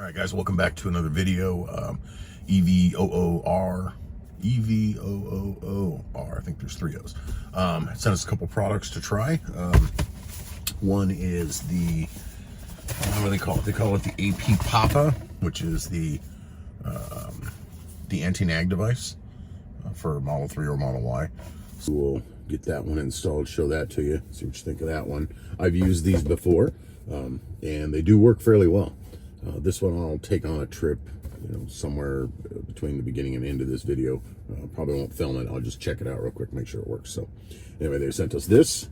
All right, guys, welcome back to another video. Evooor, I think there's 3 O's. Sent us a couple products to try. One is the, what do they call it? They call it the AP Papa, which is the anti-nag device for Model 3 or Model Y. So we'll get that one installed, show that to you, see what you think of that one. I've used these before, and they do work fairly well. This one I'll take on a trip, somewhere between the beginning and end of this video. Probably won't film it. I'll just check it out real quick, make sure it works. So anyway, they sent us this,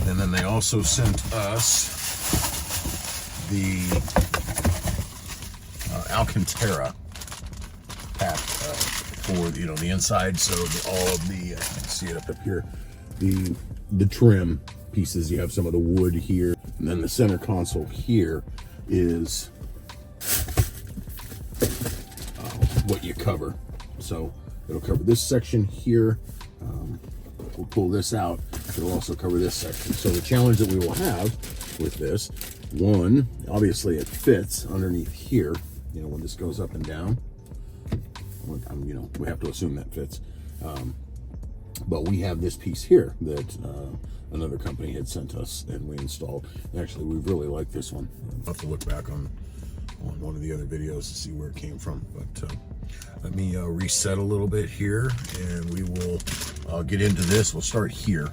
and then they also sent us the Alcantara pack for the inside. So all of the you can see it up here, the trim pieces. You have some of the wood here, and then the center console here is what you cover. So it'll cover this section here. We'll pull this out. It'll also cover this section. So the challenge that we will have with this, one, obviously it fits underneath here. When this goes up and down, we have to assume that fits. But we have this piece here that another company had sent us, and we installed. Actually, we really like this one. I'll have to look back on one of the other videos to see where it came from. But let me reset a little bit here, and we will get into this. We'll start here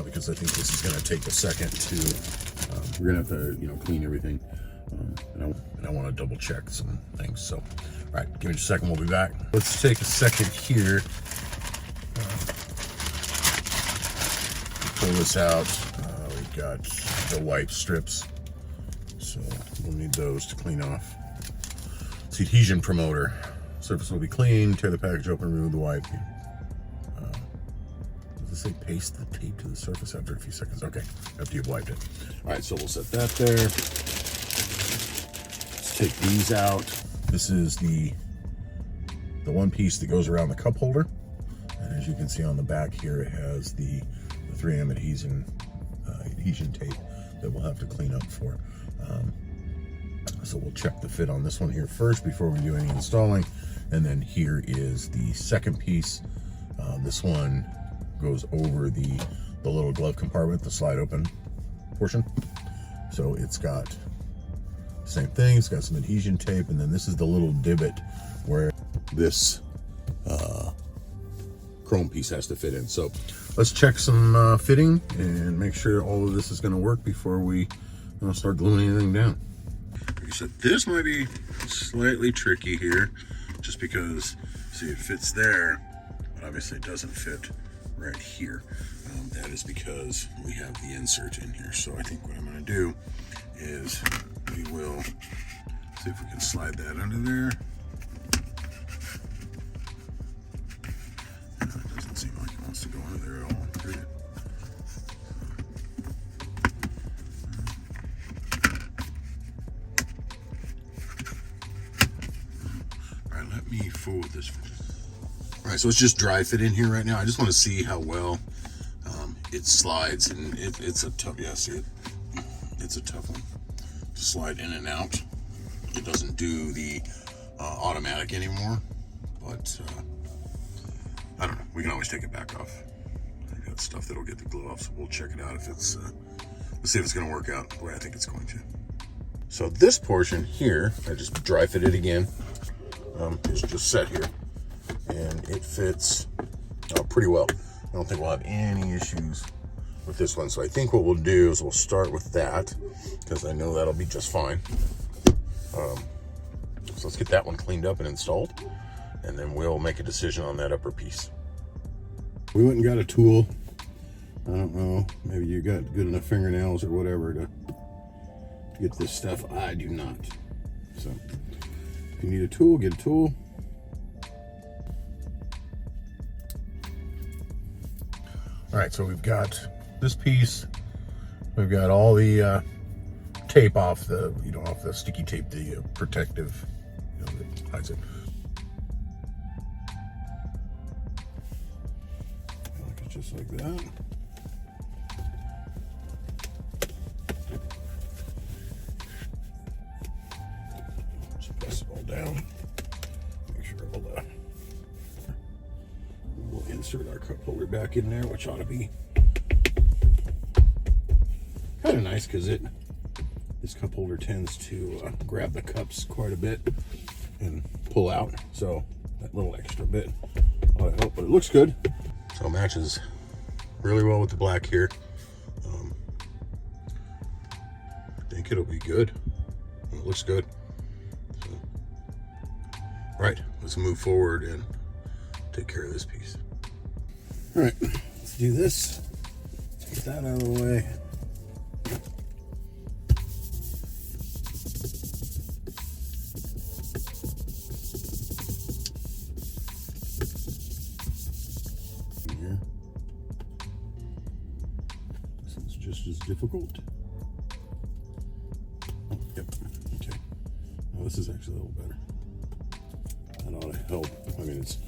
because I think this is going to take a second to. We're going to have to clean everything, and I want to double check some things. So, all right, give me just a second. We'll be back. Let's take a second here. Pull this out. We've got the wipe strips, so we'll need those to clean off. It's adhesion promoter. Surface will be clean. Tear the package open, remove the wipe. Does it say paste the tape to the surface after a few seconds? Okay, after you've wiped it. All right, so we'll set that there. Let's take these out. This is the one piece that goes around the cup holder, and as you can see on the back here, it has the 3M adhesion tape that we'll have to clean up for. So we'll check the fit on this one here first before we do any installing. And then here is the second piece. This one goes over the little glove compartment, the slide open portion. So it's got the same thing. It's got some adhesion tape, and then this is the little divot where this chrome piece has to fit in. So let's check some fitting and make sure all of this is going to work before we start gluing anything down. Like I said, this might be slightly tricky here, just because, see, it fits there, but obviously it doesn't fit right here. That is because we have the insert in here. So I think what I'm going to do is we will see if we can slide that under there. It doesn't seem like it wants to go under there at all. Let me fool with this. All right, so it's just dry fit in here right now. I just want to see how well it slides, and it's a tough. Yeah, see it. It's a tough one to slide in and out. It doesn't do the automatic anymore, but I don't know. We can always take it back off. I got stuff that'll get the glue off, so we'll check it out if it's. Let's see if it's going to work out the way I think it's going to. So this portion here, I just dry fit it again. It's just set here, and it fits pretty well. I don't think we'll have any issues with this one. So I think what we'll do is we'll start with that, because I know that'll be just fine. So let's get that one cleaned up and installed, and then we'll make a decision on that upper piece. We went and got a tool. I don't know, maybe you got good enough fingernails or whatever to get this stuff. I do not. So if you need a tool, get a tool. All right, so we've got this piece. We've got all the tape off the, off the sticky tape, the protective, that hides it. Just like that. Just press it all down. Make sure we'll insert our cup holder back in there, which ought to be kind of nice because this cup holder tends to grab the cups quite a bit and pull out. So that little extra bit ought to help, but it looks good. So it matches really well with the black here. I think it'll be good. It looks good. So, right, let's move forward and take care of this piece. All right, let's do this. Get that out of the way. Here. This is just as difficult. Oh, yep, okay. Well, this is actually a little better. That ought to help. I mean, it's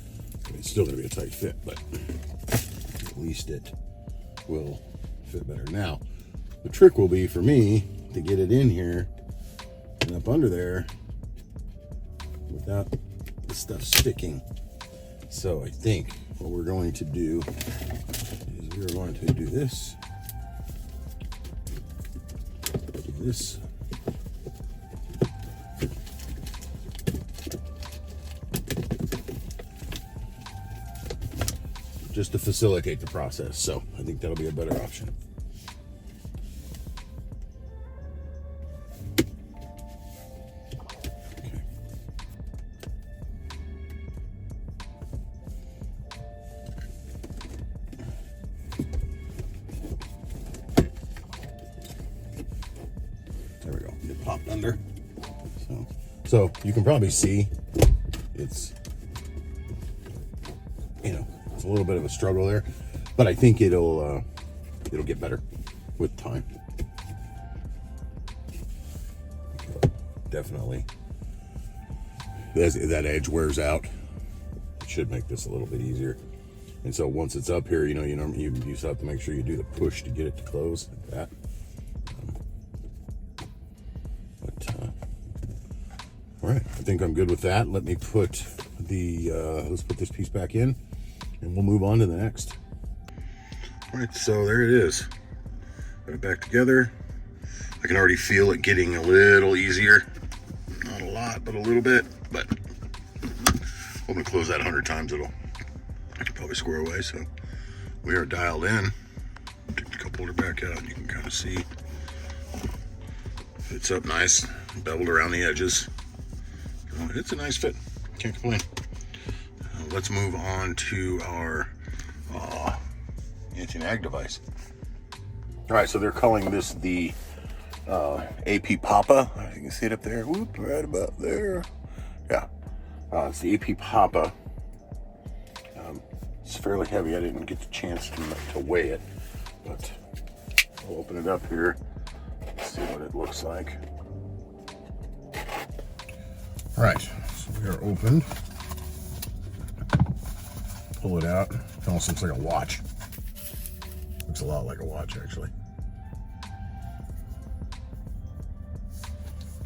still going to be a tight fit, but at least it will fit better. Now, the trick will be for me to get it in here and up under there without the stuff sticking. So I think what we're going to do is we're going to do this, just to facilitate the process. So I think that'll be a better option. Okay. There we go. It popped under. So you can probably see it's, it's a little bit of a struggle there, but I think it'll get better with time. Definitely, as that edge wears out, it should make this a little bit easier. And so once it's up here, you just have to make sure you do the push to get it to close like that. All right, I think I'm good with that. Let me put let's put this piece back in, and we'll move on to the next. All right, so there it is. Put it back together. I can already feel it getting a little easier. Not a lot, but a little bit. But I'm gonna close that 100 times. I can probably square away. So we are dialed in. Take the cup holder back out. You can kind of see it's up nice, beveled around the edges. It's a nice fit. Can't complain. Let's move on to our anti-nag device. All right, so they're calling this the AP Papa. You can see it up there. Whoop, right about there. Yeah, it's the AP Papa. It's fairly heavy. I didn't get the chance to weigh it, but I'll open it up here. See what it looks like. All right, so we are opened. Pull it out. It almost looks like a watch. Looks a lot like a watch, actually.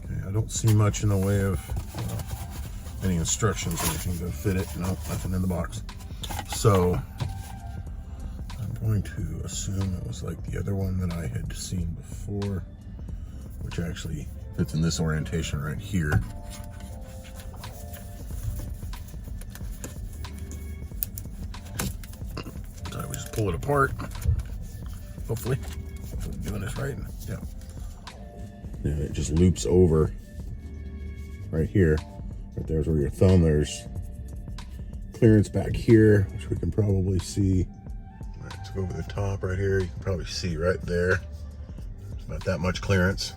Okay, I don't see much in the way of any instructions or anything to fit it. No, nothing in the box. So I'm going to assume it was like the other one that I had seen before, which actually fits in this orientation right here. So we just pull it apart. Hopefully I'm doing this right. Yeah. And it just loops over right here. Right there's where your thumb. There's clearance back here, which we can probably see. All right, let's go over the top right here. You can probably see right there. It's about that much clearance.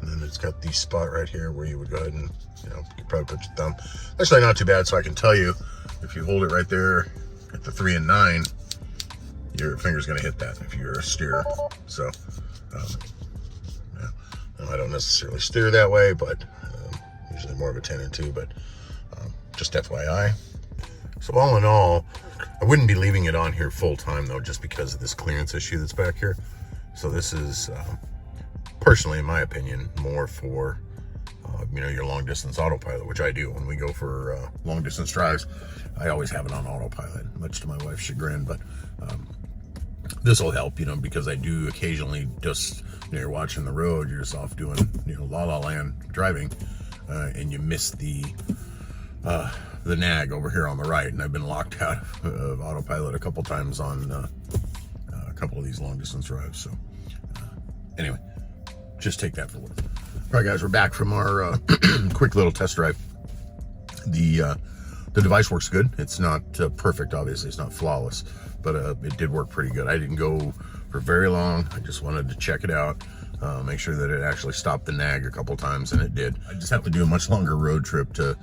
And then it's got the spot right here where you would go ahead and, you could probably put your thumb. Actually, not too bad. So I can tell you, if you hold it right there at the 3 and 9, your finger's going to hit that if you're a steerer. So, yeah. Now, I don't necessarily steer that way, but usually more of a 10 and 2, but just FYI. So all in all, I wouldn't be leaving it on here full time though, just because of this clearance issue that's back here. So this is, personally, in my opinion, more for your long distance autopilot, which I do when we go for long distance drives. I always have it on autopilot, much to my wife's chagrin, but this will help, because I do occasionally just, you're watching the road, you're just off doing, la la land driving, and you miss the nag over here on the right, and I've been locked out of autopilot a couple times on a couple of these long distance drives. So anyway, just take that for what. All right, guys, we're back from our quick little test drive. The device works good. It's not perfect, obviously. It's not flawless, but it did work pretty good. I didn't go for very long. I just wanted to check it out, make sure that it actually stopped the nag a couple times, and it did. I just have to do a much longer road trip to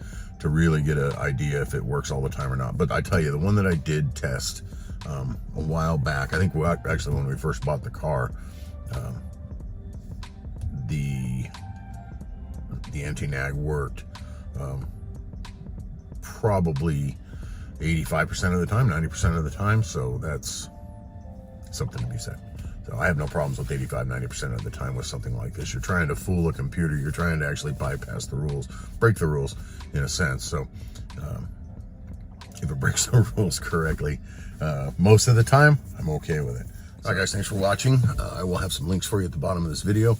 really get an idea if it works all the time or not. But I tell you, the one that I did test a while back, I think actually when we first bought the car, the anti-nag worked probably 85% of the time, 90% of the time. So that's something to be said. So I have no problems with 85-90% of the time with something like this. You're trying to fool a computer. You're trying to actually bypass the rules, break the rules in a sense. So if it breaks the rules correctly, most of the time, I'm okay with it. All right, guys, thanks for watching. I will have some links for you at the bottom of this video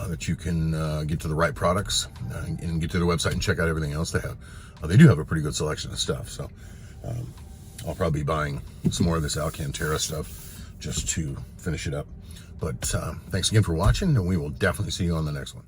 that you can get to the right products and get to their website and check out everything else they have. They do have a pretty good selection of stuff. So I'll probably be buying some more of this Alcantara stuff just to finish it up. But thanks again for watching, and we will definitely see you on the next one.